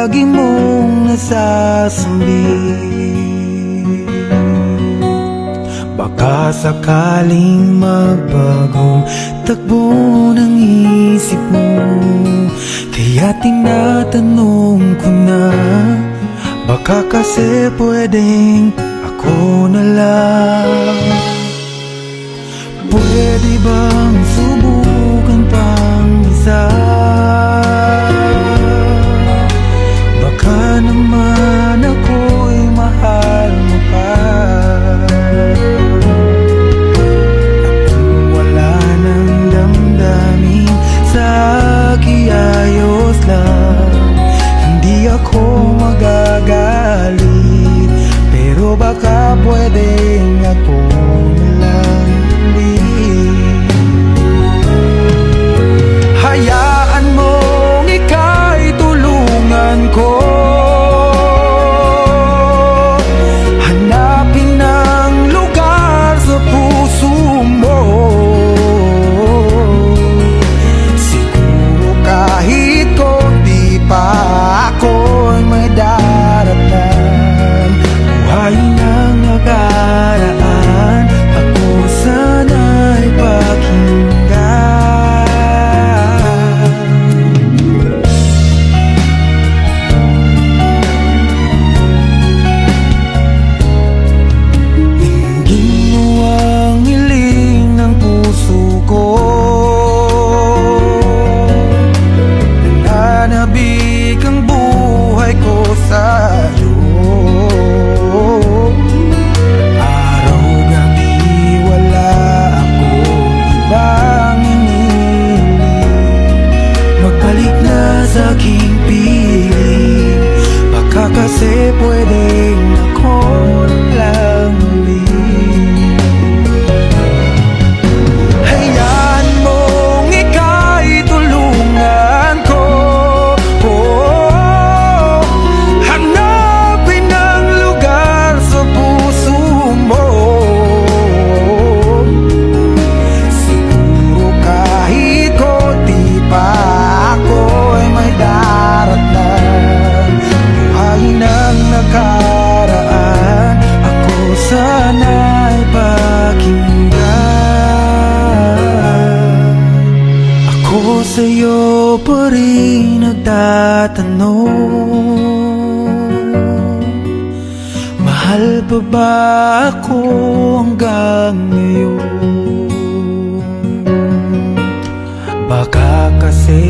lagi mong nasasambi. Baka sakaling magbagong takbo ng isip mo, kaya tinatanong ko na, baka kasi pwedeng ako na lang. Pwede bang subukan pang isa? Baka naman ako'y mahal mo pa. At kung wala nang damdamin sa kiayos lang, hindi ako magagalit, pero baka pwedeng ako na lang. Hayaan mong ika'y tulungan ko, hanapin ang lugar sa puso mo. Siguro kahit konti pa ako'y may daratan. Buhayin ang nakaraan, ako sana'y pakinggan. Dinggin mo ang hiling ng puso ko, nananabik ang buhay ko sa'yo. Araw-gabi wala akong ibang iniling, magbalik na sa aking piling. Baka kasi pwedeng ako lang ulit. Hayaan mong ika'y tulungan ko, hanapin ang lugar sa puso mo. Siguro kahit konti pa ako'y may daratan. Buhayin ang nakaraan, ako sana'y pakinggan. Ako sa'yo pa rin nagtatanong, mahal pa ba ako hanggang ngayon? Baka kasi